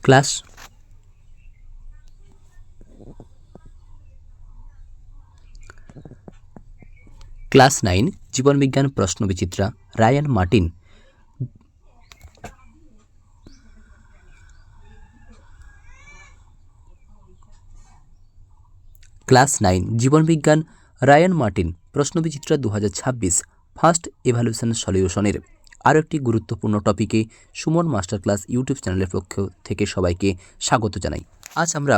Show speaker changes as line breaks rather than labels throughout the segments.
Class class 9 জীবনবিজ্ঞান প্রশ্নবিচিত্রা Ryan Martin. Class 9 জীবনবিজ্ঞান রায়ান মার্টিন প্রশ্নবিচিত্রা 2026 ফার্স্ট এভালুয়েশন সলিউশনের আরও একটি গুরুত্বপূর্ণ টপিকে সুমন মাস্টার ক্লাস ইউটিউব চ্যানেলের পক্ষ থেকে সবাইকে স্বাগত জানাই। আজ আমরা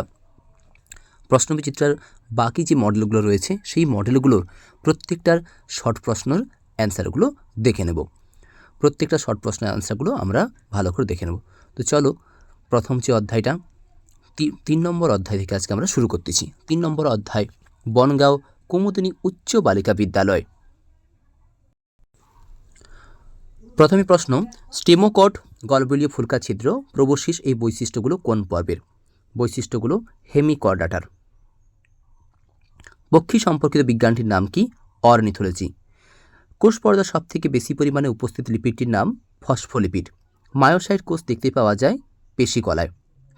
প্রশ্নবিচিত্রার বাকি যে মডেলগুলো রয়েছে সেই মডেলগুলোর প্রত্যেকটার শর্ট প্রশ্নের অ্যান্সারগুলো দেখে নেব। প্রত্যেকটা শর্ট প্রশ্নের অ্যান্সারগুলো আমরা ভালো করে দেখে নেব। তো চলো, প্রথম যে অধ্যায়টা 3 নম্বর অধ্যায় থেকে আজকে আমরা শুরু করতেছি। 3 নম্বর অধ্যায় বনগাঁও কুমুদিনী উচ্চ বালিকা বিদ্যালয়। প্রথমে প্রশ্ন, স্টেমোকট গলবিলীয় ফুলকা ছিদ্র প্রবশিস এই বৈশিষ্ট্যগুলো কোন পর্বের? বৈশিষ্ট্যগুলো হেমিকর্ডাটার। পক্ষী সম্পর্কিত বিজ্ঞানটির নাম কি? অর্নিথোলজি। কোষ পর্দার সবথেকে বেশি পরিমাণে উপস্থিত লিপিডটির নাম ফসফোলিপিড। মায়োসাইট কোষ দেখতে পাওয়া যায় পেশিকলায়।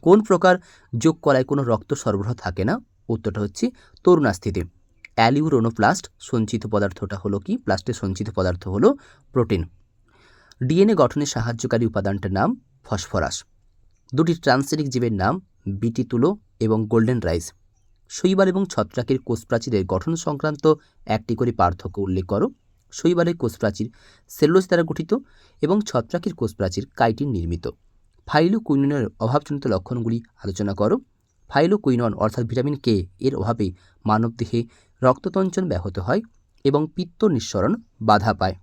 কোন প্রকার যোগ কলায় কোনো রক্ত সরবরাহ থাকে না? উত্তরটা হচ্ছে তরুণাস্থিতে। অ্যালিউরোনোপ্লাস্ট সঞ্চিত পদার্থটা হলো কি? প্লাস্টের সঞ্চিত পদার্থ হলো প্রোটিন। ডিএনএ গঠনে সাহায্যকারী উপাদানটার নাম ফসফরাস। দুটি ট্রান্সজেনিক জীবের নাম বিটি তুলো এবং গোল্ডেন রাইস। শৈবাল এবং ছত্রাকের কোষপ্রাচীরের গঠন সংক্রান্ত একটি করে পার্থক্য উল্লেখ করো। শৈবালের কোষপ্রাচীর সেলুলোজ দ্বারা গঠিত এবং ছত্রাকের কোষপ্রাচীর কাইটিন নির্মিত। ফাইলোকুইননের অভাবজনিত লক্ষণগুলি আলোচনা করো। ফাইলোকুইনন অর্থাৎ ভিটামিন কে এর অভাবে মানবদেহে রক্ততঞ্চন ব্যাহত হয় এবং পিত্ত নিঃসরণ বাধা পায়।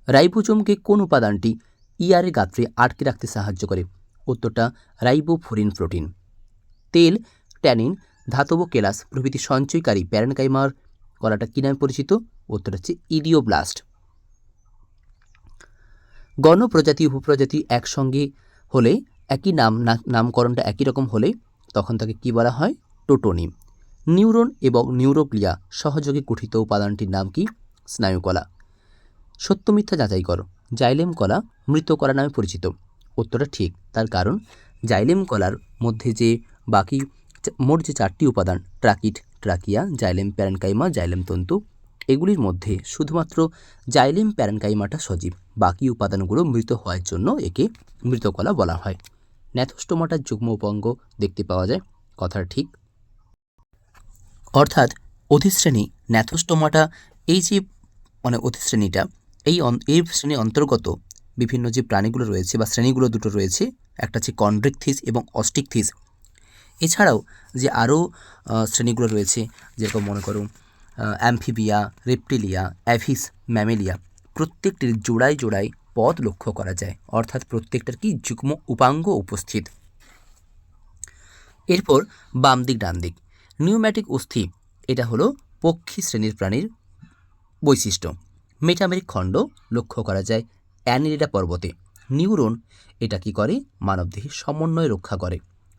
রাইবোজোমকে কোন উপাদানটি ইয়ারে গাত্রে আটকে রাখতে সাহায্য করে? উত্তরটা রাইবোফোরিন প্রোটিন। তেল, ট্যানিন, ধাতব কেলাস প্রভৃতি সঞ্চয়কারী প্যারেনকাইমার কলাটা কী নামে পরিচিত? উত্তর হচ্ছে ইডিওব্লাস্ট। গণ প্রজাতি উপপ্রজাতি একসঙ্গে হলে একই নামকরণটা একই রকম হলে তখন তাকে কি বলা হয়? টোটোনিম। নিউরন এবং নিউরোগ্লিয়া সহযোগে গঠিত উপাদানটির নাম কি? স্নায়ুকলা। সত্য মিথ্যা যাচাই করো। জাইলেম কলা মৃত কলা নামে পরিচিত। উত্তরটা ঠিক, তার কারণ জাইলেম কলার মধ্যে যে বাকি মোট যে 4টি উপাদান ট্রাকিট, ট্রাকিয়া, জাইলেম প্যারেনকাইমা, জাইলেম তন্তু, এগুলির মধ্যে শুধুমাত্র জাইলেম প্যারেনকাইমাটা সজীব। বাকি উপাদানগুলো মৃত হওয়ার জন্য একে মৃতকলা বলা হয়। ন্যাথোস্টোমাটার যুগ্ম উপাঙ্গ দেখতে পাওয়া যায়, কথাটা ঠিক। অর্থাৎ অধিশ্রেণী ন্যাথোস্টোমাটা এই যে অধিশ্রেণীটা এই শ্রেণীর অন্তর্গত বিভিন্ন যে প্রাণীগুলো রয়েছে বা শ্রেণীগুলো দুটো রয়েছে, একটা হচ্ছে কন্ড্রিকথিস এবং অস্টিকথিস। এছাড়াও যে আরও শ্রেণীগুলো রয়েছে যেরকম মনে করো অ্যামফিবিয়া, রেপটিলিয়া, অ্যাভিস, ম্যামেলিয়া, প্রত্যেকটির জোড়ায় জোড়ায় পদ লক্ষ্য করা যায়, অর্থাৎ প্রত্যেকটার কি যুগ্ম উপাঙ্গ উপস্থিত। এরপর বাম দিক ডান দিক, নিউম্যাটিক অস্থি এটা হলো পক্ষী শ্রেণীর প্রাণীর বৈশিষ্ট্য। মেটামেরিক খণ্ড লক্ষ্য করা যায় অ্যানিলিডা পর্বতে। নিউরন এটা কি করে? মানবদেহের সমন্বয় রক্ষা করে।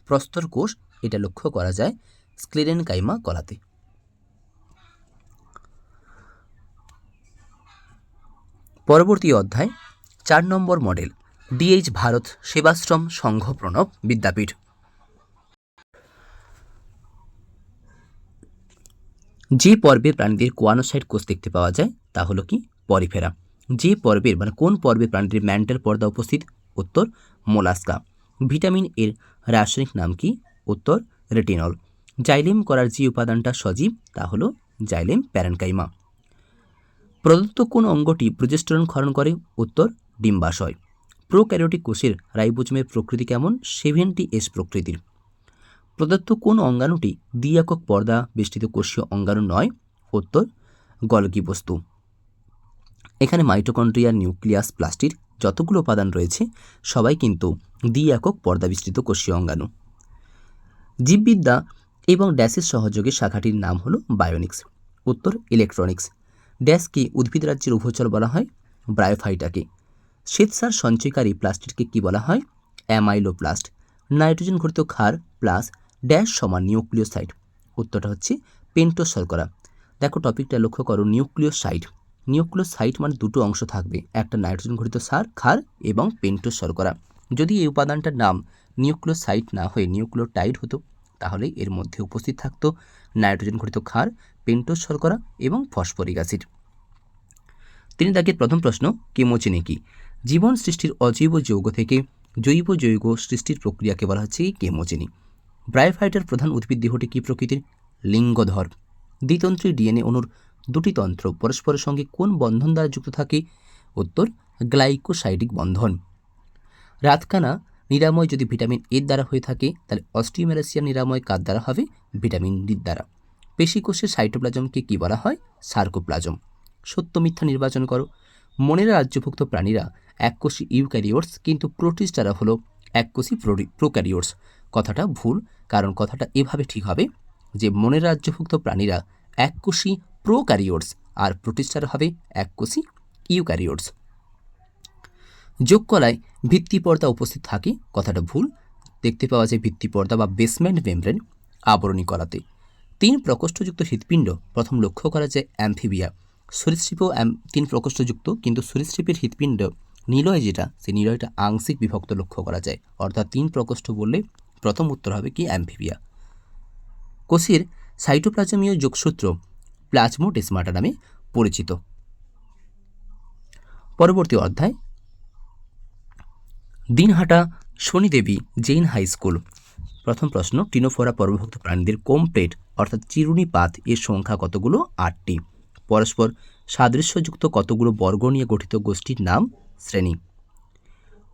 প্রস্তর কোষ এটা লক্ষ্য করা যায় স্ক্লেরেনকাইমা কলাতে। পরবর্তী অধ্যায় 4 নম্বর মডেল ডিএইচ ভারত সেবাশ্রম সংঘ প্রণব বিদ্যাপীঠ। যে পর্বে প্রাণীদের কোয়ানোসাইট কোষ দেখতে পাওয়া যায় তা হলো কি? পরিফেরা। যে পর্বের কোন পর্বে প্রাণীদের ম্যান্টাল পর্দা উপস্থিত? উত্তর মোলাস্কা। ভিটামিন এর রাসায়নিক নাম কি? উত্তর রেটিনল। জাইলেম কলার যে উপাদানটা সজীব তা হলো জাইলেম প্যারেনকাইমা। প্রদত্ত কোন অঙ্গটি প্রজেস্টেরন ক্ষরণ করে? উত্তর ডিম্বাশয়। প্রোক্যারিওটিক কোষের রাইবোজোমের প্রকৃতি কেমন? 70S প্রকৃতির। প্রদত্ত কোন অঙ্গাণুটি দ্বি-একক পর্দা বেষ্টিত কোষীয় অঙ্গাণু নয়? উত্তর গলগি বস্তু। এখানে মাইটোকন্ড্রিয়া, নিউক্লিয়াস, প্লাস্টিড যতগুলো উপাদান রয়েছে সবাই কিন্তু দ্বি-একক পর্দা বিস্তৃত কোষীয় অঙ্গাণু। জীববিদ্যা এবং ড্যাসের সহযোগে শাখাটির নাম হলো বায়োনিক্স। উত্তর ইলেকট্রনিক্স। ড্যাসকে উদ্ভিদ রাজ্যের উভচর বলা হয়, ব্রায়োফাইটাকে। শ্বেতসার সঞ্চয়কারী প্লাস্টিডকে কি বলা হয়? অ্যামাইলোপ্লাস্ট। নাইট্রোজেন ঘটিত ক্ষার প্লাস ড্যাশ সমান নিউক্লিওসাইড। উত্তরটা হচ্ছে পেন্টোজ শর্করা। দেখো টপিকটা লক্ষ্য করো, নিউক্লিওসাইড। নিউক্লিওসাইড মানে দুটো অংশ থাকবে, একটা নাইট্রোজেন ঘটিত ক্ষার এবং পেন্টোজ শর্করা। যদি এই উপাদানটার নাম নিউক্লিওসাইড না হয়ে নিউক্লিওটাইড হতো, তাহলে এর মধ্যে উপস্থিত থাকতো নাইট্রোজেন ঘটিত ক্ষার, পেন্টোজ শর্করা এবং ফসফরিক অ্যাসিড। 3 দাগের প্রথম প্রশ্ন, কেমোজেনি কি? জীবন সৃষ্টির অজৈব যৌগ থেকে জৈব যৌগ সৃষ্টির প্রক্রিয়াকে বলা হচ্ছে কেমোজেনি। ব্রায়োফাইটার প্রধান উদ্ভিদ দেহটি কী প্রকৃতির? লিঙ্গধর। দ্বিতন্ত্রী ডিএনএ অণুর দুটি তন্ত্র পরস্পরের সঙ্গে কোন বন্ধন দ্বারা যুক্ত থাকে? উত্তর, গ্লাইকোসাইডিক বন্ধন। রাতকানা নিরাময় যদি ভিটামিন এর দ্বারা হয়ে থাকে, তাহলে অস্টিওম্যালাসিয়া নিরাময় কার দ্বারা হবে? ভিটামিন ডির দ্বারা। পেশিকোষের সাইটোপ্লাজমকে কী বলা হয়? সার্কোপ্লাজম। সত্য মিথ্যা নির্বাচন করো। মনের রাজ্যভুক্ত প্রাণীরা এককোষী ইউক্যারিওটস, কিন্তু প্রোটিস্টারা হলো এককোষী প্রোক্যারিওটস। কথাটা ভুল, কারণ কথাটা এভাবে ঠিক হবে যে মনের রাজ্যভুক্ত প্রাণীরা এককোষী প্রোক্যারিওটস আর প্রোটিস্টারা হবে এককোষী ইউক্যারিওটস। যোগকলায় ভিত্তিপর্দা উপস্থিত থাকে, কথাটা ভুল। দেখতে পাওয়া যায় ভিত্তিপর্দা বা বেসমেন্ট মেমব্রেন আবরণী কলাতে। 3 প্রকোষ্ঠযুক্ত হৃৎপিণ্ড প্রথম লক্ষ্য করা যায় অ্যামফিবিয়া। সরীসৃপও 3 প্রকোষ্ঠযুক্ত, কিন্তু সরীসৃপের হৃৎপিণ্ড নিলয় যেটা, সেই নিলয়টা আংশিক বিভক্ত লক্ষ্য করা যায়, অর্থাৎ 3 প্রকোষ্ঠ বললে প্রথম উত্তর হবে কি? অ্যামফিবিয়া। কোষের সাইটোপ্লাজমীয় যোগসূত্র প্লাজমোডেসমাটা নামে পরিচিত। পরবর্তী অধ্যায়, দিনহাটা শনিদেবী জৈন হাই স্কুল। প্রথম প্রশ্ন, টিনোফোরা পর্বভুক্ত প্রাণীদের কোমপ্লেট অর্থাৎ চিরুনি পাত এর সংখ্যা কতগুলো? 8টি। পরস্পর সাদৃশ্যযুক্ত কতগুলো বর্গ নিয়ে গঠিত গোষ্ঠীর নাম? শ্রেণী।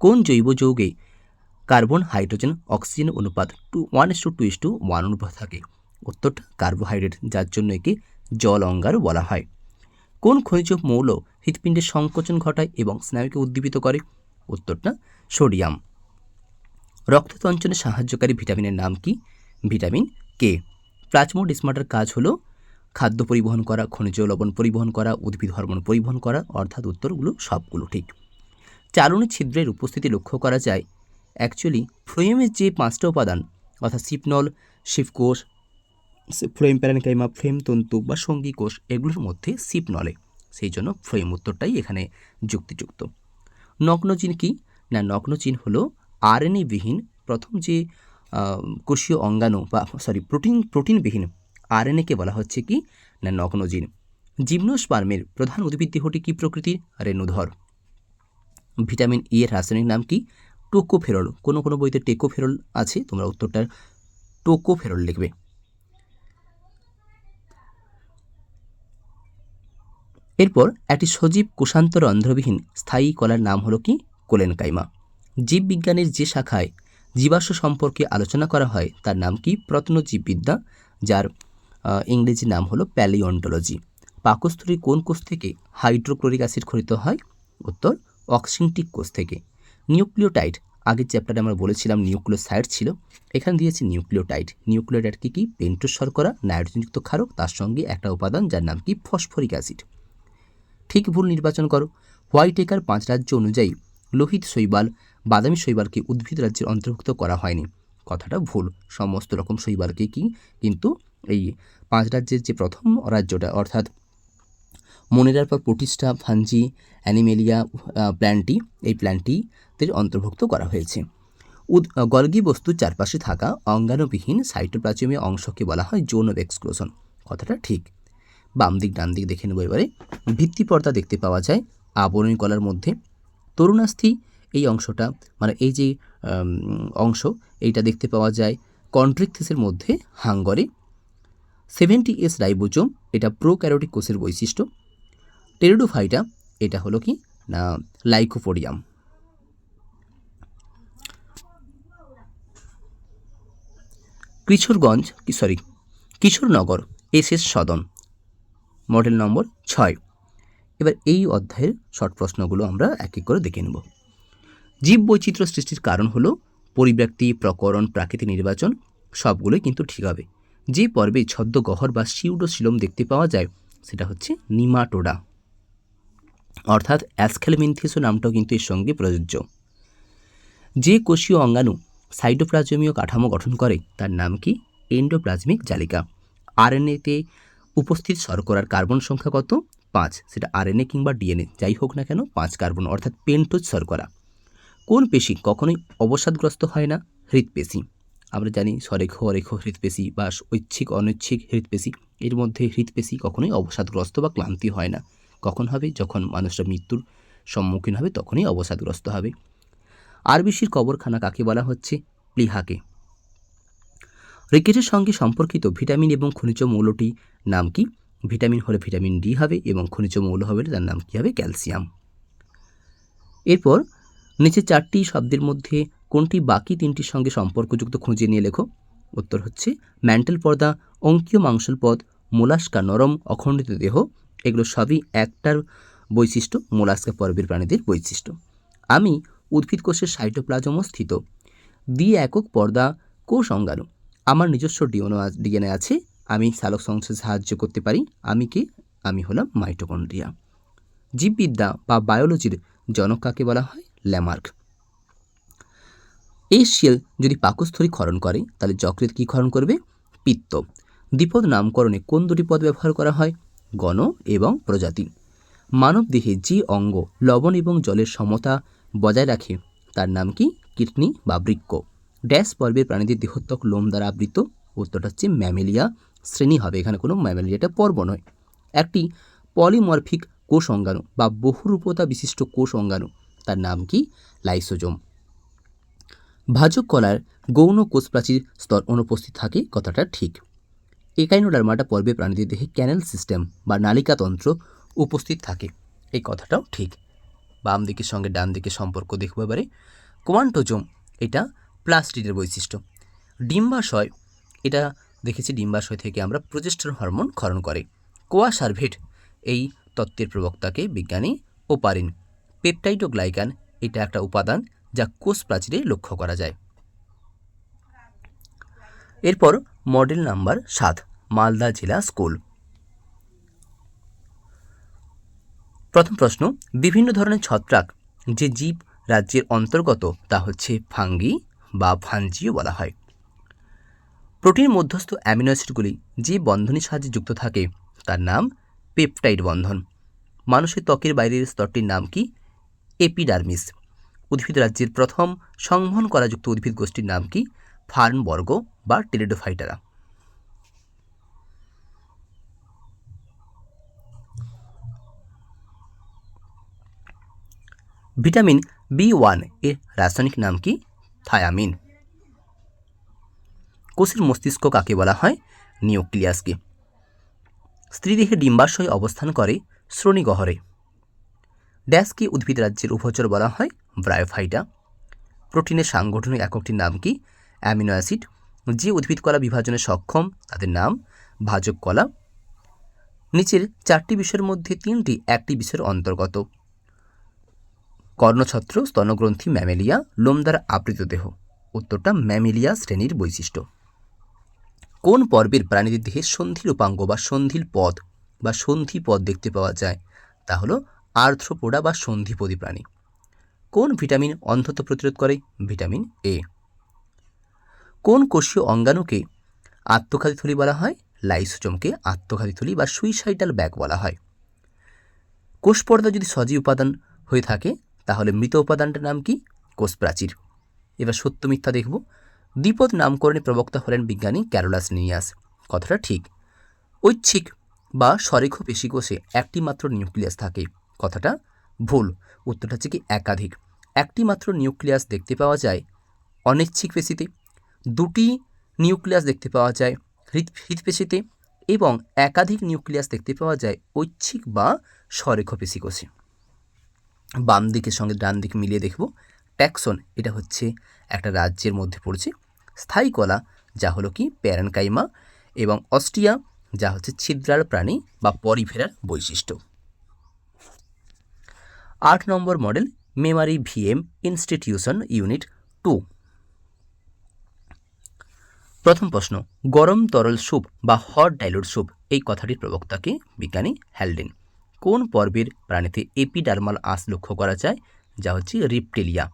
কোন জৈব যৌগে কার্বন হাইড্রোজেন অক্সিজেন অনুপাত 1:2:1 অনুপাত থাকে? উত্তরটা কার্বোহাইড্রেট, যার জন্য একে জল অঙ্গার বলা হয়। কোন খনিজ মৌল হৃৎপিণ্ডের সংকোচন ঘটায় এবং স্নায়ুকে উদ্দীপিত করে? উত্তরটা সোডিয়াম। রক্ততঞ্চনে সাহায্যকারী ভিটামিনের নাম কি? Vitamin K. প্লাজমোডেসমাটার কাজ হলো খাদ্য পরিবহন করা, খনিজ লবণ পরিবহন করা, উদ্ভিদ হরমোন পরিবহন করা, অর্থাৎ উত্তরগুলো সবগুলো ঠিক। চালনী ছিদ্রের উপস্থিতি লক্ষ্য করা যায় অ্যাকচুয়ালি ফ্লোয়েমের যে 5টা উপাদান, অর্থাৎ সিপনল, শিফকোষ, ফ্লোয়েম প্যারেনকাইমা, ফ্লেম তন্তু বা সঙ্গী কোষ, এগুলোর মধ্যে সিপনলে, সেই জন্য ফ্লোয়েম উত্তরটাই এখানে যুক্তিযুক্ত। নগ্নজিন কি? না, নগ্নজিন হলো আরএনএ বিহীন প্রথম যে কোষীয় অঙ্গাণু বা প্রোটিনবিহীন আরএনএকে বলা হচ্ছে কি? না, নগ্নজিন। জিমনোস্পার্মের প্রধান উদ্ভিদ দেহটি কী প্রকৃতির? রেণুধর। ভিটামিন ই এর রাসায়নিক নাম কি? টোকোফেরল। কোনো কোনো বইতে টেকোফেরল আছে, তোমরা উত্তরটা টোকোফেরল লিখবে। এরপর একটি সজীব কোষান্তর অন্ধ্রবিহীন স্থায়ী কলার নাম হলো কি? কোলেনকাইমা। জীববিজ্ঞানের যে শাখায় জীবাশ্ম সম্পর্কে আলোচনা করা হয় তার নাম কি? প্রত্নজীববিদ্যা, যার ইংরেজি নাম হলো প্যালিওন্টোলজি। পাকস্থলীর কোন কোষ থেকে হাইড্রোক্লোরিক অ্যাসিড খরিত হয়? উত্তর, অক্সিনটিক কোষ থেকে। নিউক্লিওটাইড, আগের চ্যাপ্টারে আমরা বলেছিলাম নিউক্লিওসাইড ছিল, এখানে দিয়েছে নিউক্লিওটাইড। নিউক্লিওটাইড কি? পেন্টোজ শর্করা, নাইট্রোজেনযুক্ত ক্ষারক, তার সঙ্গে একটা উপাদান যার নাম কি? Phosphoric acid. ঠিক ভুল নির্বাচন করো। হোয়াইটেকার 5 রাজ্য অনুযায়ী লোহিত শৈবাল, বাদামি শৈবালকে উদ্ভিদ রাজ্যের অন্তর্ভুক্ত করা হয়নি। কথাটা ভুল, সমস্ত রকম শৈবালকে কি কিন্তু এই 5 রাজ্যের যে প্রথম রাজ্যটা, অর্থাৎ মোনেরার পর প্রোটিস্টা, ফাঞ্জি, অ্যানিমেলিয়া, প্ল্যান্টি, এই প্ল্যান্টিদের অন্তর্ভুক্ত করা হয়েছে। গলগি বস্তুর চারপাশে থাকা অঙ্গাণুবিহীন সাইটোপ্লাজমীয় অংশকে বলা হয় জোন অফ এক্সক্লুশন। কথাটা ঠিক। বাম দিক ডান দিক দেখে নেব এবারে। ভিত্তিপর্দা দেখতে পাওয়া যায় আবরণী কলার মধ্যে। তরুণাস্থি এই অংশটা, মানে এই যে অংশ, এইটা দেখতে পাওয়া যায় কন্ট্রিকথিসের মধ্যে হাঙ্গরে। 70S রাইবোজোম, এটা প্রোক্যারিওটিক কোষের বৈশিষ্ট্য। টেরিডোফাইটা, এটা হলো কি? না, লাইকোপোডিয়াম। কিশোরনগর এসএস সদন, মডেল নম্বর 6। এবার এই অধ্যায়ের শর্ট প্রশ্নগুলো আমরা এক এক করে দেখে নেব। জীব বৈচিত্র্য সৃষ্টির কারণ হলো পরিব্যক্তি, প্রকরণ, প্রাকৃতিক নির্বাচন, সবগুলোই কিন্তু ঠিক হবে। যে পর্বে ছদ্ম গহ্বর বা সিউডোসিলোম দেখতে পাওয়া যায় সেটা হচ্ছে নিমাটোডা, অর্থাৎ অ্যাসকেলমিনথিসও নামটাও কিন্তু এর সঙ্গে প্রযোজ্য। যে কোষীয় অঙ্গাণু সাইটোপ্লাজমীয় কাঠামো গঠন করে তার নাম কি? এন্ডোপ্লাজমিক জালিকা। আরএনএতে উপস্থিত শর্করার কার্বন সংখ্যা কত? 5। সেটা আরএনএ কিংবা ডিএনএ যাই হোক না কেন, 5 কার্বন, অর্থাৎ পেন্টোজ শর্করা। কোন পেশি কখনোই অবসাদগ্রস্ত হয় না? হৃৎপেশি। আমরা জানি স্বরেখ অরেখ হৃৎপেশি বা ঐচ্ছিক অনৈচ্ছিক হৃৎপেশি, এর মধ্যে হৃৎপেশি কখনোই অবসাদগ্রস্ত বা ক্লান্তি হয় না। কখন হবে? যখন মানুষরা মৃত্যুর সম্মুখীন হবে তখনই অবসাদগ্রস্ত হবে। আরবিসির কবরখানা কাকে বলা হচ্ছে? প্লীহাকে। রিকেটের সঙ্গে সম্পর্কিত ভিটামিন এবং খনিজ মৌলটি নাম কি? ভিটামিন হলে ভিটামিন ডি হবে এবং খনিজ মৌল হবে তার নাম কী হবে? ক্যালসিয়াম। এরপর নিচে 4টি শব্দের মধ্যে কোনটি বাকি 3টির সঙ্গে সম্পর্কযুক্ত খুঁজে নিয়ে লেখো। উত্তর হচ্ছে ম্যান্টেল পর্দা, অঙ্কীয় মাংসল পদ, মোলাস্কা নরম অখণ্ডিত দেহ, এগুলো সবই একটার বৈশিষ্ট্য, মোলাস্কা পর্বের প্রাণীদের বৈশিষ্ট্য। আমি উদ্ভিদ কোষের সাইটোপ্লাজম স্থিত দ্বি-একক পর্দা কোষ অঙ্গাণু। আমার নিজস্ব ডিএনএ আছে, আমি সালোক সংশ্লেষে সাহায্য করতে পারি। আমি কি? আমি হলাম মাইটোকন্ড্রিয়া। জীববিদ্যা বা বায়োলজির জনক কাকে বলা হয়? ল্যামার্ক। এই শেল যদি পাকস্থলী ক্ষরণ করে তাহলে যকৃৎ কী ক্ষরণ করবে? পিত্ত। দ্বিপদ নামকরণে কোন দুটি পদ ব্যবহার করা হয়? গণ এবং প্রজাতি। মানব দেহে যে অঙ্গ লবণ এবং জলের সমতা বজায় রাখে তার নাম কি? কিডনি বা বৃক্ক। ড্যাশ পর্বের প্রাণীদের দেহত্বক লোম দ্বারা আবৃত। উত্তরটা হচ্ছে ম্যামেলিয়া শ্রেণী হবে, এখানে কোনো ম্যামেলিয়াটা পর্ব নয়। একটি পলিমরফিক কোষ অঙ্গাণু বা বহুরূপতা বিশিষ্ট কোষ অঙ্গাণু, তার নাম কি? লাইসোজোম। ভাজক কলার গৌণ কোষপ্রাচীর স্তর অনুপস্থিত থাকে, কথাটা ঠিক। একাইনোডার্মাটা পর্বে প্রাণীদের দেহে ক্যানেল সিস্টেম বা নালিকাতন্ত্র উপস্থিত থাকে, এই কথাটাও ঠিক। বাম দিকের সঙ্গে ডান দিকের সম্পর্ক দেখব এবারে। কোয়ান্টোজোম এটা প্লাস্টিডের বৈশিষ্ট্য। ডিম্বাশয় এটা দেখেছি, ডিম্বাশয় থেকে আমরা প্রজেস্টেরন হরমোন ক্ষরণ করে। কোয়া সার্ভেট এই তত্ত্বের প্রবক্তাকে বিজ্ঞানী ওপারিন। পেপটাইডোগ্লাইকান এটা একটা উপাদান যা কোষ প্রাচীরে লক্ষ্য করা যায়। এরপর মডেল নাম্বার 7, মালদা জেলা স্কুল। প্রথম প্রশ্ন, বিভিন্ন ধরনের ছত্রাক যে জীব রাজ্যের অন্তর্গত তা হচ্ছে ফাঙ্গি বা ফাঞ্জিও বলা হয়। প্রোটিন মধ্যস্থ অ্যামিনো অ্যাসিডগুলি যে বন্ধনের সাহায্যে যুক্ত থাকে তার নাম পেপটাইড বন্ধন। মানুষের ত্বকের বাইরের স্তরটির নাম কি? এপিডার্মিস। উদ্ভিদ রাজ্যের প্রথম সংবহন করাযুক্ত উদ্ভিদ গোষ্ঠীর নাম কি? ফার্নবর্গ বা টেরিডোফাইটারা। ভিটামিন B1 এর রাসায়নিক নাম কি? থায়ামিন। কোষের মস্তিষ্ক কাকে বলা হয়? নিউক্লিয়াসকে। স্ত্রীদেহে ডিম্বাশয় অবস্থান করে শ্রোণীগহ্বরে। ড্যাশকে উদ্ভিদ রাজ্যের উভচর বলা হয়? ব্রায়োফাইটা। প্রোটিনের সাংগঠনিক এককটির নাম কি? Amino acid. যে উদ্ভিদ কলা বিভাজনে সক্ষম তাদের নাম ভাজক কলা। নিচের 4টি বিষয়ের মধ্যে 3টি একটি বিষয়ের অন্তর্গত। কর্ণছত্র, স্তনগ্রন্থি, ম্যামেলিয়া, লোম দ্বারা আবৃত দেহ। উত্তরটা ম্যামেলিয়া শ্রেণীর বৈশিষ্ট্য। কোন পর্বের প্রাণীদের দেহে সন্ধি রূপাঙ্গ বা সন্ধিল পদ বা সন্ধি পদ দেখতে পাওয়া যায়? তা হলো আর্থ্রোপোডা বা সন্ধিপদী প্রাণী। কোন ভিটামিন অন্ধত্ব প্রতিরোধ করে? Vitamin A. কোন কোষীয় অঙ্গাণুকে আত্মঘাতী থলি বলা হয়? লাইসোজোমকে আত্মঘাতী থলি বা সুইসাইডাল ব্যাগ বলা হয়। কোষ পর্দা যদি সজীব উপাদান হয়ে থাকে তাহলে মৃত উপাদানটার নাম কি? কোষ প্রাচীর। এবার সত্য মিথ্যা দেখব। দ্বিপদ নামকরণে প্রবক্তা হলেন বিজ্ঞানী ক্যারোলাস লিনিয়াস, কথাটা ঠিক। ঐচ্ছিক বা সরেখ পেশিকোষে একটি মাত্র নিউক্লিয়াস থাকে, কথাটা ভুল। উত্তরটা হচ্ছে কি একাধিক। একটি মাত্র নিউক্লিয়াস দেখতে পাওয়া যায় অনিচ্ছিক পেশিতে, 2টি নিউক্লিয়াস দেখতে পাওয়া যায় হৃৎপেশিতে এবং একাধিক নিউক্লিয়াস দেখতে পাওয়া যায় ঐচ্ছিক বা সরেখ পেশিকোষে। বাম দিকের সঙ্গে ডান দিক মিলিয়ে দেখব। ট্যাক্সন এটা হচ্ছে একটা রাজ্যের মধ্যে পড়ছে। স্থায়ী কলা যা হলো কি প্যারেনকাইমা এবং অস্ট্রিয়া যা হচ্ছে ছিদ্রাল প্রাণী বা পরিফেরার বৈশিষ্ট্য। 8 number model Memari VM institution unit 2। প্রথম প্রশ্ন, গরম তরল স্যুপ বা হট ডাইলুট স্যুপ এই কথাটির প্রবক্তাকে বিজ্ঞানী হ্যালডেন। কোন পর্বের প্রাণীতে এপিডার্মাল আঁশ লক্ষ্য করা যায়? যা হচ্ছে রিপ্টেলিয়া।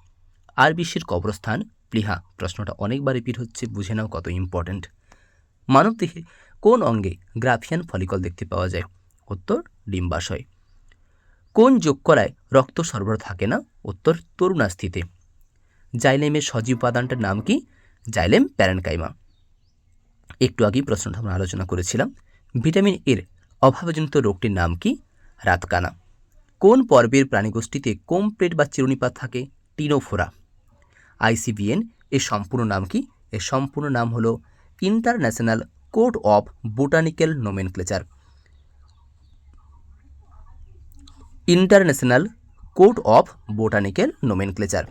আরবিসির কবরস্থান প্লীহা। প্রশ্নটা অনেকবার রিপিট হচ্ছে, বুঝে নাও কত ইম্পর্ট্যান্ট। মানবদেহে কোন অঙ্গে গ্রাফিয়ান ফলিকল দেখতে পাওয়া যায়? উত্তর ডিম্বাশয়। কোন যোগকলায় রক্ত সরবরাহ থাকে না? উত্তর তরুণাস্থিতে। জাইলেমের সজীব উপাদানটার নাম কি? Xylem parenchyma. একটু আগেই প্রশ্নটা আমরা আলোচনা করেছিলাম। ভিটামিন এর অভাবজনিত রোগটির নাম কি? রাতকানা। কোন পর্বের প্রাণীগোষ্ঠীতে কোমপ্লেট বা চিরুনিপাত থাকে? টিনোফোরা। আইসিবিএন এর সম্পূর্ণ নাম কি? এর সম্পূর্ণ নাম হলো international code of botanical nomenclature. International code of botanical nomenclature.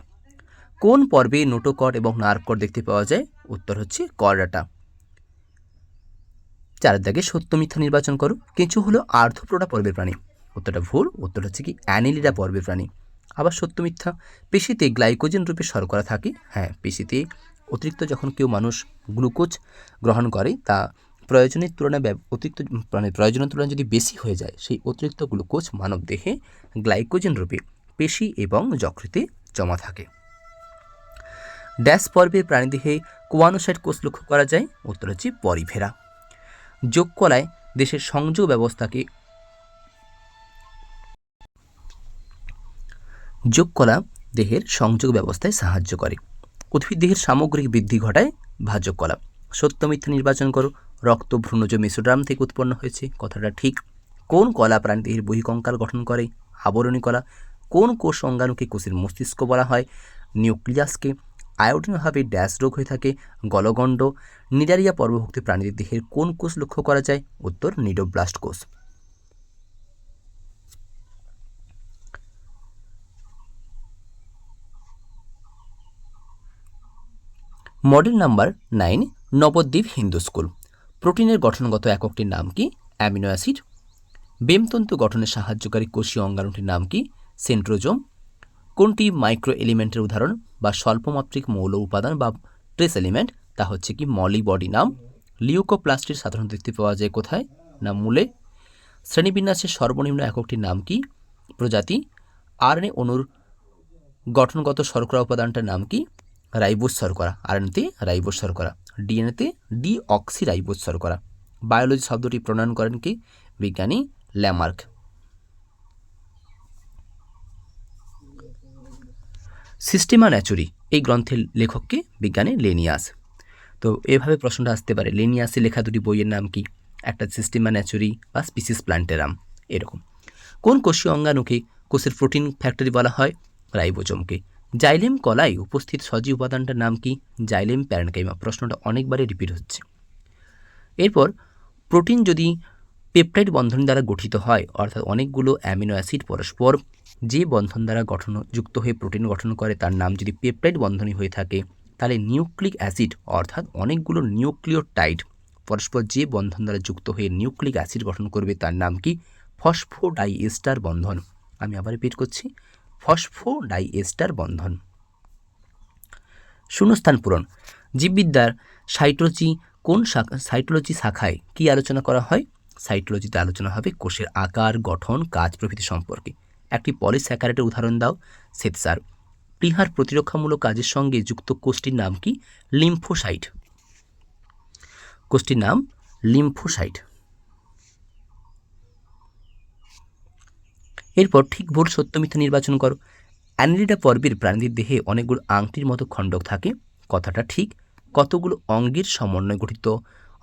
কোন পর্বে নোটোকট এবং নার্ভকট দেখতে পাওয়া যায়? উত্তর হচ্ছে করডাটা। 4 দাগে সত্য মিথ্যা নির্বাচন করো। কেঁচো হলো আর্থ্রোপোডা পর্বের প্রাণী। উত্তরটা ভুল, উত্তর হচ্ছে কি অ্যানিলিডা পর্বের প্রাণী। আবার সত্য মিথ্যা, পেশিতে গ্লাইকোজেন রূপে শর্করা থাকে। হ্যাঁ, পেশিতে অতিরিক্ত যখন কেউ মানুষ গ্লুকোজ গ্রহণ করে তা প্রয়োজনের তুলনায় অতিরিক্ত মানে প্রয়োজনের তুলনায় যদি বেশি হয়ে যায়, সেই অতিরিক্ত গ্লুকোজ মানব দেহে গ্লাইকোজেন রূপে পেশি এবং যকৃতে জমা থাকে। ড্যাশ পর্বের প্রাণীদেহে কোয়ানোসাইট কোষ লক্ষ্য করা যায়? উত্তর হচ্ছে পরিফেরা। যোগকলায় দেশের সংযোগ ব্যবস্থাকে যোগকলা দেহের সংযোগ ব্যবস্থায় সাহায্য করে। উদ্ভিদ দেহের সামগ্রিক বৃদ্ধি ঘটায় ভাজক কলা। সত্য মিথ্যা নির্বাচন করো। রক্ত ভ্রূণজ মেসোড্রাম থেকে উৎপন্ন হয়েছে, কথাটা ঠিক। কোন কলা প্রাণীদেহের বহিকঙ্কাল গঠন করে? আবরণী কলা। কোন কোষ অঙ্গাণুকে কোষের মস্তিষ্ক বলা হয়? নিউক্লিয়াসকে। আয়োডিন অভাবে ড্যাশ রোগ হয়ে থাকে? গলগণ্ড। নিডারিয়া পর্বভুক্ত প্রাণীদের দেহের কোন কোষ লক্ষ্য করা যায়? উত্তর নিডোব্লাস্ট কোষ। Model number 9 Nabadwip Hindu school. প্রোটিনের গঠনগত এককটির নাম কি? Amino acid. বেমতন্তু গঠনে সাহায্যকারী কোষীয় অঙ্গাণুটির নাম কি? সেন্ট্রোজোম। কোনটি মাইক্রো এলিমেন্টের উদাহরণ বা স্বল্পমাত্রিক মৌল উপাদান বা ট্রেস এলিমেন্ট? তা হচ্ছে কি মলিবডিনাম। লিউকোপ্লাস্টের সাধারণত দেখতে পাওয়া যায় কোথায়? না মূলে। শ্রেণীবিন্যাসের সর্বনিম্ন এককটির নাম কি? প্রজাতি। আরএনএ অণুর গঠনগত শর্করা উপাদানটার নাম কি? রাইবোজ শর্করা। আরএনএতে রাইবোজ শর্করা, ডিএনএতে ডিঅক্সি রাইবোজ শর্করা। বায়োলজি শব্দটি প্রণয়ন করেন কি? বিজ্ঞানী ল্যামার্ক। সিস্টেমা ন্যাচুরি এই গ্রন্থের লেখককে? বিজ্ঞানী লেনিয়াস। তো এভাবে প্রশ্নটা আসতে পারে, লেনিয়াসে লেখা দুটি বইয়ের নাম কি? একটা সিস্টেমা ন্যাচুরি বা স্পিসিস প্ল্যান্টেরাম, এরকম। কোন কোষীয় অঙ্গাণুকে কোষের প্রোটিন ফ্যাক্টরি বলা হয়? রাইবোজোমকে। জাইলেম কলায় উপস্থিত সজীব উপাদানটার নাম কি? Xylem parenchyma. প্রশ্নটা অনেকবারই রিপিট হচ্ছে। এরপর প্রোটিন যদি পেপটাইড বন্ধন দ্বারা গঠিত হয়, অর্থাৎ অনেকগুলো অ্যামিনো অ্যাসিড পরস্পর যে বন্ধন দ্বারা যুক্ত হয়ে প্রোটিন গঠন করে তার নাম যদি পেপটাইড বন্ধনই হয়ে থাকে, তাহলে নিউক্লিক অ্যাসিড অর্থাৎ অনেকগুলো নিউক্লিওটাইড পরস্পর যে বন্ধন দ্বারা যুক্ত হয়ে নিউক্লিক অ্যাসিড গঠন করবে তার নাম কি? ফসফোডাইএস্টার বন্ধন। আমি আবার রিপিট করছি, ফসফোডাইএস্টার বন্ধন। শূন্যস্থান পূরণ। জীববিদ্যার সাইটোলজি শাখায় কি আলোচনা করা হয়? সাইটোলজিতে আলোচনা হবে কোষের আকার, গঠন, কাজ প্রভৃতি সম্পর্কে। একটি পলিস্যাকারাইডের উদাহরণ দাও। শ্বেতসার। প্লীহার প্রতিরক্ষামূলক কাজের সঙ্গে যুক্ত কোষটির নাম কি? লিম্ফোসাইট। কোষটির নাম লিম্ফোসাইট। এরপর ঠিক ভুল সত্য মিথ্যা নির্বাচন করো। অ্যানিলিডা পর্বের প্রাণীদের দেহে অনেকগুলো আংটির মতো খণ্ডক থাকে, কথাটা ঠিক। কতগুলো অঙ্গের সমন্বয়ে গঠিত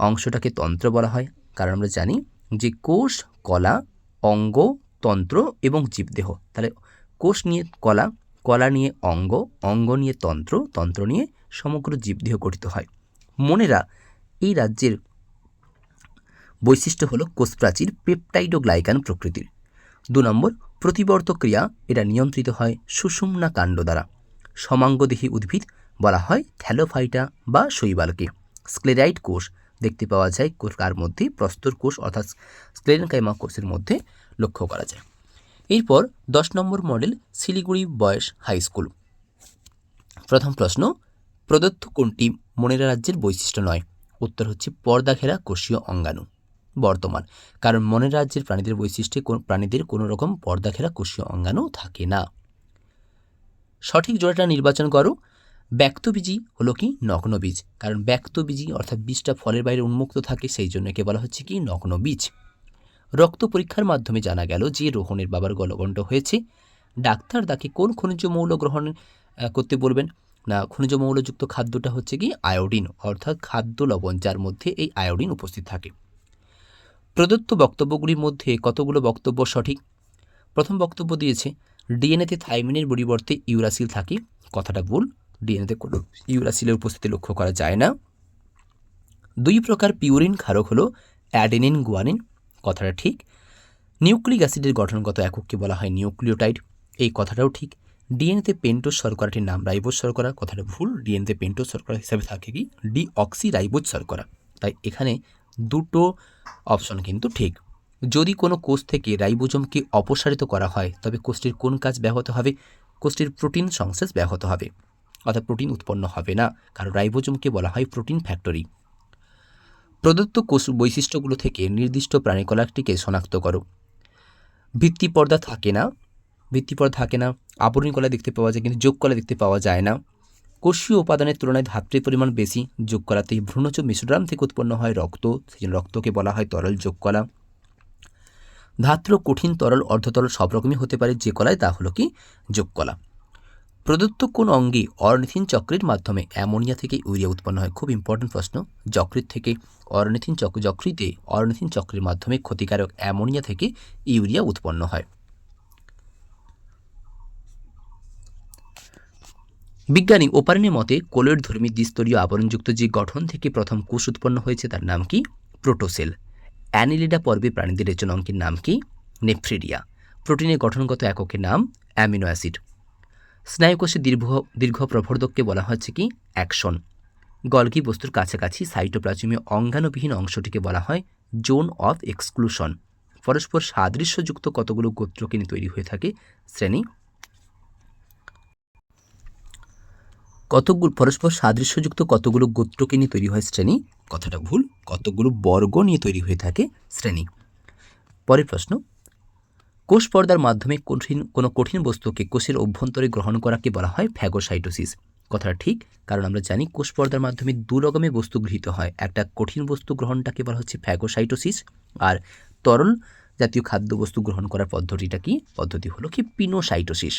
অংশটাকে তন্ত্র বলা হয়? কারণ আমরা জানি যে কোষ, কলা, অঙ্গ, তন্ত্র এবং জীবদেহ। তাহলে কোষ নিয়ে কলা, কলা নিয়ে অঙ্গ, অঙ্গ নিয়ে তন্ত্র, তন্ত্র নিয়ে সমগ্র জীবদেহ গঠিত হয়। মনেরা এই রাজ্যের বৈশিষ্ট্য হলো কোষপ্রাচীর পেপটাইডোগ্লাইকান প্রকৃতির। 2 নম্বর, প্রতিবর্ত ক্রিয়া এটা নিয়ন্ত্রিত হয় সুষুম্না কাণ্ড দ্বারা। সমাঙ্গদেহী উদ্ভিদ বলা হয় থ্যালোফাইটা বা শৈবালকে। স্ক্লেরাইড কোষ দেখতে পাওয়া যায় কার মধ্যে? প্রস্তর কোষ অর্থাৎ স্ক্লেরেনকাইমা কোষের মধ্যে লক্ষ্য করা যায়। এরপর 10 number model Siliguri boys high school. প্রথম প্রশ্ন, প্রদত্ত কোনটি মনেরা রাজ্যের বৈশিষ্ট্য নয়? উত্তর হচ্ছে পর্দা ঘেরা কোষীয় অঙ্গাণু। বর্তমান, কারণ মনের রাজ্যের প্রাণীদের বৈশিষ্ট্যে প্রাণীদের কোনো রকম পর্দা ঘেরা কোষীয় অঙ্গাণু থাকে না। সঠিক জোড়াটা নির্বাচন করো। ব্যক্তবীজী হলো কি? নগ্ন বীজ। কারণ ব্যক্তবীজী অর্থাৎ বীজটা ফলের বাইরে উন্মুক্ত থাকে, সেই জন্য একে বলা হচ্ছে কি? নগ্ন বীজ। রক্ত পরীক্ষার মাধ্যমে জানা গেল যে রোহণের বাবার গলগণ্ড হয়েছে। ডাক্তার তাকে কোন খনিজ মৌল গ্রহণ করতে বলবেন? না খনিজ মৌলযুক্ত খাদ্যটা হচ্ছে কি আয়োডিন, অর্থাৎ খাদ্য লবণ যার মধ্যে এই আয়োডিন উপস্থিত থাকে। প্রদত্ত বক্তব্যগুলির মধ্যে কতগুলো বক্তব্য সঠিক? প্রথম বক্তব্য দিয়েছে ডিএনএতে থাইমিনের পরিবর্তে ইউরাসিল থাকে, কথাটা ভুল। ডিএনএতে কোনো ইউরাসিলের উপস্থিতি লক্ষ্য করা যায় না। 2 প্রকার পিউরিন ক্ষারক হলো অ্যাডেনিন, গুয়ানিন, কথাটা ঠিক। নিউক্লিক অ্যাসিডের গঠনগত একককে বলা হয় নিউক্লিওটাইড, এই কথাটাও ঠিক। ডিএনএতে পেন্টোজ শর্করাটির নাম রাইবোজ শর্করা, কথাটা ভুল। ডিএনএতে পেন্টোজ শর্করা হিসাবে থাকে কি ডিঅক্সি রাইবোজ শর্করা। তাই এখানে দুটো অপশন কিন্তু ঠিক। যদি কোনো কোষ থেকে রাইবোজোমকে অপসারিত করা হয় তবে কোষটির কোন কাজ ব্যাহত হবে? কোষটির প্রোটিন সংশ্লেষ ব্যাহত হবে, অর্থাৎ প্রোটিন উৎপন্ন হবে না, কারণ রাইবোজোমকে বলা হয় প্রোটিন ফ্যাক্টরি। প্রদত্ত কোষ বৈশিষ্ট্যগুলো থেকে নির্দিষ্ট প্রাণীকলাটিকে শনাক্ত করো। ভিত্তিপর্দা থাকে না, আবরণী কলা দেখতে পাওয়া যায় কিন্তু যোগ কলা দেখতে পাওয়া যায় না। কোষীয় উপাদানের তুলনায় ধাত্রের পরিমাণ বেশি, যোগ কলাতেই ভ্রূণজ মেসোডার্ম থেকে উৎপন্ন হয় রক্ত, সেই জন্য রক্তকে বলা হয় তরল যোগ কলা। ধাত্র, কঠিন, তরল, অর্ধতরল সব রকমই হতে পারে, যে কলায় তা হলো কি যোগ কলা। প্রদত্ত কোন অঙ্গে অরনিথিন চক্রের মাধ্যমে অ্যামোনিয়া থেকে ইউরিয়া উৎপন্ন হয়? খুব ইম্পর্টেন্ট প্রশ্ন। যকৃৎ থেকে যকৃতে অরনিথিন চক্রের মাধ্যমে ক্ষতিকারক অ্যামোনিয়া থেকে ইউরিয়া উৎপন্ন হয়। বিজ্ঞানী ওপারেনের মতে কোলয়েড ধর্মী দ্বিস্তরীয় আবরণযুক্ত যে গঠন থেকে প্রথম কোষ উৎপন্ন হয়েছে তার নাম কি? প্রোটোসেল। অ্যানিলিডা পর্বে প্রাণীদের রেচন অঙ্কের নাম কি? নেফ্রিডিয়া। প্রোটিনের গঠনগত এককের নাম অ্যামিনো অ্যাসিড। স্নায়ুকোষের দীর্ঘ প্রবর্ধককে বলা হচ্ছে কি? অ্যাকশন। গলগি বস্তুর কাছাকাছি সাইটোপ্লাজমীয় অঙ্গাণুবিহীন অংশটিকে বলা হয় জোন অফ এক্সক্লুশন। পরস্পর সাদৃশ্যযুক্ত কতগুলো গোত্রকে নিয়ে তৈরি হয়ে থাকে শ্রেণী? পরস্পর সাদৃশ্যযুক্ত কতগুলো গোত্রকে নিয়ে তৈরি হয় শ্রেণী? কথাটা ভুল। কতগুলো বর্গ নিয়ে তৈরি হয়ে থাকে শ্রেণী। পরের প্রশ্ন, কোষ পর্দার মাধ্যমে কোনো কঠিন বস্তুকে কোষের অভ্যন্তরে গ্রহণ করাকে বলা হয় ফ্যাগোসাইটোসিস। কথাটা ঠিক, কারণ আমরা জানি কোষ পর্দার মাধ্যমে দু রকমের বস্তু গৃহীত হয়। একটা কঠিন বস্তু গ্রহণটাকে বলা হচ্ছে ফ্যাগোসাইটোসিস, আর তরল জাতীয় খাদ্যবস্তু গ্রহণ করার পদ্ধতি হলো কি পিনোসাইটোসিস।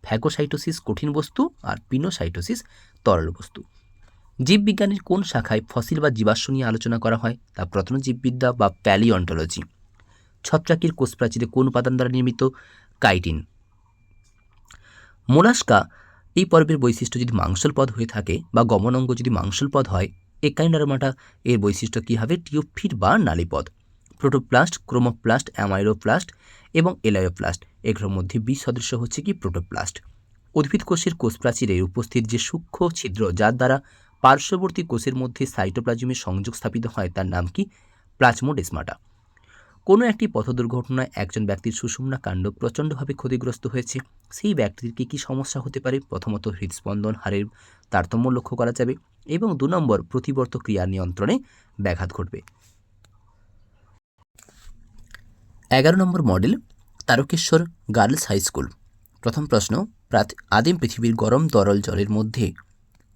ফ্যাগোসাইটোসিস কঠিন বস্তু আর পিনোসাইটোসিস তরল বস্তু। জীববিজ্ঞানের কোন শাখায় ফসিল বা জীবাশ্ম নিয়ে আলোচনা করা হয়? তা প্রত্নজীববিদ্যা বা প্যালিওন্টোলজি। ছত্রাকের কোষ প্রাচীরে কোন উপাদান দ্বারা নির্মিত? কাইটিন। মোলাস্কা এই পর্বের বৈশিষ্ট্য যদি মাংসল পদ হয়ে থাকে বা গমন অঙ্গ যদি মাংসল পদ হয়, একাইন্ডারমাটা এর বৈশিষ্ট্য কী হবে? টিওফিট বা নালীপদ। প্রোটোপ্লাস্ট, ক্রোমোপ্লাস্ট, অ্যামাইলোপ্লাস্ট এবং এলায়োপ্লাস্ট, এগুলোর মধ্যে বিশ সদস্য হচ্ছে কি প্রোটোপ্লাস্ট। উদ্ভিদ কোষের কোষ প্রাচীরে উপস্থিত যে সূক্ষ্ম ছিদ্র যার দ্বারা পার্শ্ববর্তী কোষের মধ্যে সাইটোপ্লাজমের সংযোগ স্থাপিত হয় তার নাম কি? প্লাজমোডেসমাটা। কোনো একটি পথ দুর্ঘটনায় একজন ব্যক্তির সুষুম্না কাণ্ড প্রচণ্ডভাবে ক্ষতিগ্রস্ত হয়েছে, সেই ব্যক্তির কী কী সমস্যা হতে পারে? প্রথমত হৃদস্পন্দন হারের তারতম্য লক্ষ্য করা যাবে এবং 2 নম্বর প্রতিবর্ত ক্রিয়া নিয়ন্ত্রণে ব্যাঘাত ঘটবে। 11 number model Tarakeswar girls high school. প্রথম প্রশ্ন, আদিম পৃথিবীর গরম তরল জলের মধ্যে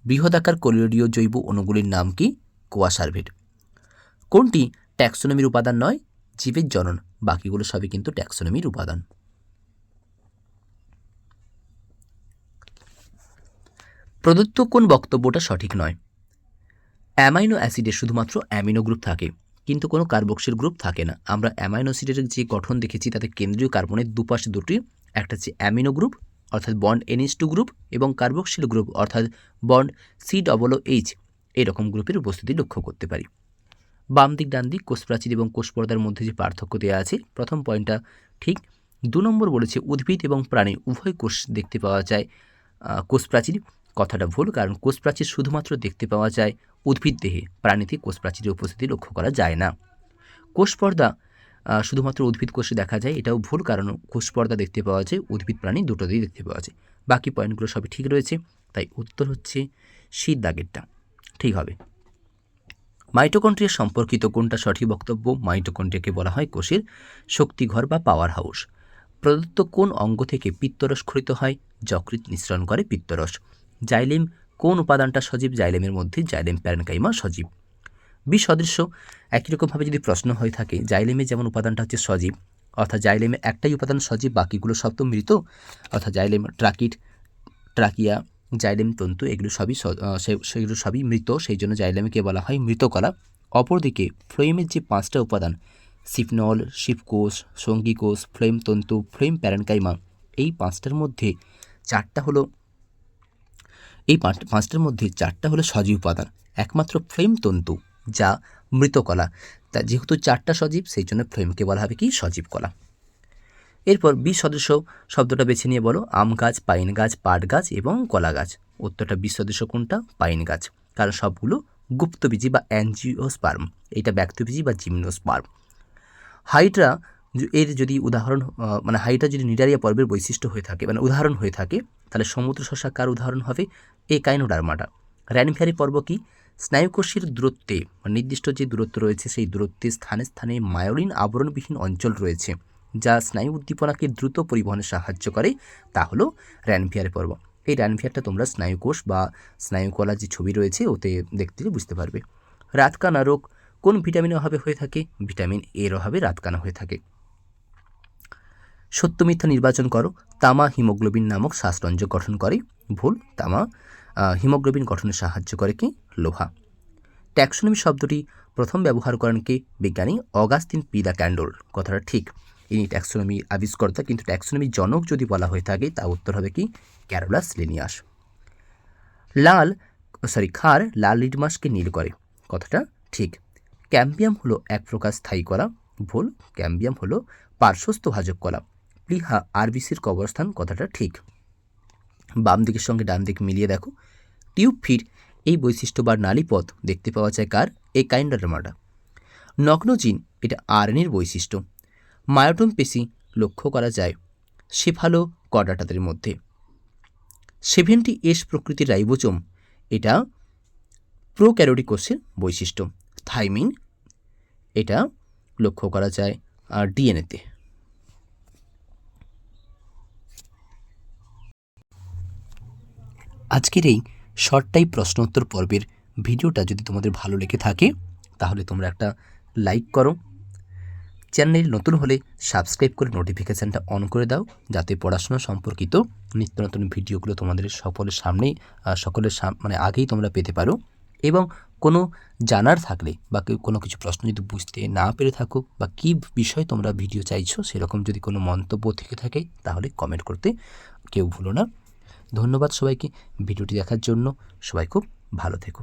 বৃহদাকার কলোয়েডীয় জৈব অণুগুলির নাম কি? কোয়াসার্ভেট। কোনটি ট্যাক্সোনমির উপাদান নয়? জীবের জনন। বাকিগুলো সবই কিন্তু ট্যাক্সোনমির উপাদান। প্রদত্ত কোন বক্তব্যটা সঠিক নয়? অ্যামাইনো অ্যাসিডে শুধুমাত্র অ্যামিনো গ্রুপ থাকে কিন্তু কোনো কার্বক্সিল গ্রুপ থাকে না। আমরা অ্যামাইনো অ্যাসিডের যে গঠন দেখেছি তাতে কেন্দ্রীয় কার্বনের দুপাশে দুটি, একটা হচ্ছে অ্যামিনো গ্রুপ অর্থাৎ বন্ড NH2 গ্রুপ এবং কার্বক্সিল গ্রুপ অর্থাৎ বন্ড COOH, এরকম গ্রুপের উপস্থিতি লক্ষ্য করতে পারি। বাম দিক ডান দিক কোষ প্রাচীর এবং কোষ পর্দার মধ্যে যে পার্থক্য দেওয়া আছে, প্রথম পয়েন্টটা ঠিক। 2 নম্বর বলেছে উদ্ভিদ এবং প্রাণী উভয় কোষ দেখতে পাওয়া যায় কোষ প্রাচীর, কথাটা ভুল, কারণ কোষ প্রাচীর শুধুমাত্র দেখতে পাওয়া যায় উদ্ভিদ দেহে, প্রাণীতে কোষ প্রাচীরের উপস্থিতি লক্ষ্য করা যায় না। কোষ পর্দা শুধুমাত্র উদ্ভিদ কোষে দেখা যায়, এটাও ভুল, কারণ কোষ পর্দা দেখতে পাওয়া যায় উদ্ভিদ প্রাণী দুটোতেই দেখতে পাওয়া যায়। বাকি পয়েন্টগুলো সবই ঠিক রয়েছে, তাই উত্তর হচ্ছে শীত দাগেরটা ঠিক হবে। মাইটোকন্ড্রিয়া সম্পর্কিত কোনটা সঠিক বক্তব্য? মাইটোকন্ড্রিয়াকে বলা হয় কোষের শক্তিঘর বা পাওয়ার হাউস। প্রদত্ত কোন অঙ্গ থেকে পিত্তরস ক্ষরিত হয়? যকৃৎ নিঃসরণ করে পিত্তরস। জাইলেম কোন উপাদানটা সজীব? জাইলেমের মধ্যে জাইলেম প্যারেনকাইমা সজীব। বিসদৃশ্য একই রকমভাবে যদি প্রশ্ন হয়ে থাকে, জাইলেমের যেমন উপাদানটা হচ্ছে সজীব, অর্থাৎ জাইলেমের একটাই উপাদান সজীব, বাকিগুলো সব তো মৃত, অর্থাৎ জাইলেম ট্রাকিয়া, জাইলেম তন্তু এগুলো সবই সেগুলো সবই মৃত, সেই জন্য জাইলেমকে বলা হয় মৃতকলা। অপরদিকে ফ্লোয়েমের যে 5টা উপাদান সিফনল, শিফকোষ, সঙ্গীকোষ, ফ্লোয়েম তন্তু, ফ্লোয়েম প্যারেনকাইমা, এই 5টার মধ্যে 4টা হলো সজীব উপাদান। একমাত্র ফ্লোয়েম তন্তু যা মৃতকলা, তা যেহেতু 4টা সজীব সেই জন্য ফ্লোয়েমকে বলা হবে কি সজীব কলা। এরপর 20 সদস্য শব্দটা বেছে নিয়ে বলো আম গাছ, পাইন গাছ, পাট গাছ এবং কলা গাছ। উত্তরটা 20 সদস্য কোনটা? পাইন গাছ, কারণ সবগুলো গুপ্তবীজী বা অ্যাঞ্জিওস্পার্ম, এটা ব্যক্তবীজী বা জিমনোস্পার্ম। হাইড্রা এর যদি উদাহরণ হাইড্রা যদি নিডারিয়া পর্বের বৈশিষ্ট্য হয়ে থাকে উদাহরণ হয়ে থাকে, তাহলে সমুদ্র শসা কার উদাহরণ হবে? একাইনোডার্মাটা। র্যানফেয়ারি পর্ব কি? স্নায়ুকোষের দূরত্বে নির্দিষ্ট যে দূরত্ব রয়েছে সেই দূরত্বে স্থানে স্থানে মায়োলিন আবরণবিহীন অঞ্চল রয়েছে যা স্নায়ু উদ্দীপনাকে দ্রুত পরিবহনে সাহায্য করে, তা হলো র্যানফেয়ারি পর্ব। এই র্যানফেয়ারটা তোমরা স্নায়ুকোষ বা স্নায়ুকলার যে ছবি রয়েছে ওতে দেখতে বুঝতে পারবে। রাতকানা রোগ কোন ভিটামিনের অভাবে হয়ে থাকে? ভিটামিন এর অভাবে রাতকানা হয়ে থাকে। সত্য মিথ্যা নির্বাচন করো। তামা হিমোগ্লোবিন নামক শ্বাসরঞ্জক গঠন করে। ভুল, তামা হিমোগ্লোবিন গঠনে সাহায্য করে কি? লোহা। ট্যাক্সোনমি শব্দটি প্রথম ব্যবহার করেন কে? বিজ্ঞানী অগাস্তিন পি দ্য ক্যান্ডল। কথাটা ঠিক, ইনি ট্যাক্সোনমি আবিষ্কর্তা, কিন্তু ট্যাক্সোনমি জনক যদি বলা হয়ে থাকে তা উত্তর হবে কি? Carolus Linnaeus. খার লাল লিটমাসকে নীল করে। কথাটা ঠিক। ক্যাম্বিয়াম হলো এক প্রকার স্থায়ী কলা। ভুল, ক্যাম্বিয়াম হলো পার্শ্বস্থ ভাজক কলা। প্লিহা আরবিসির কবরস্থান। কথাটা ঠিক। বাম দিকের সঙ্গে ডান দিক মিলিয়ে দেখো। টিউব ফিড এই বৈশিষ্ট্য বা নালীপথ দেখতে পাওয়া যায় কার? একাইনোডার্মাটা। নগ্নজিন এটা আরএনএর বৈশিষ্ট্য। মায়োটোম পেশি লক্ষ্য করা যায় সেফালো কর্ডাটাদের মধ্যে। 70S প্রকৃতির রাইবোজোম এটা প্রোক্যারিওটিক কোষের বৈশিষ্ট্য। থাইমিন এটা লক্ষ্য করা যায় ডিএনএতে। আজকের এই শর্ট টাইপ প্রশ্নোত্তর পর্বের ভিডিওটা যদি তোমাদের ভালো লেগে থাকে তাহলে তোমরা একটা লাইক করো। চ্যানেল নতুন হলে সাবস্ক্রাইব করে নোটিফিকেশানটা অন করে দাও, যাতে পড়াশোনা সম্পর্কিত নিত্য নতুন ভিডিওগুলো তোমাদের সকলের আগেই তোমরা পেতে পারো। এবং কোনো জানার থাকলে বা কোনো কিছু প্রশ্ন যদি বুঝতে না পেরে থাকো বা কী বিষয়ে তোমরা ভিডিও চাইছো সেরকম যদি কোনো মন্তব্য থেকে থাকে তাহলে কমেন্ট করতে কেউ ভুলো না। ধন্যবাদ সবাইকে ভিডিওটি দেখার জন্য। সবাই খুব ভালো থেকো।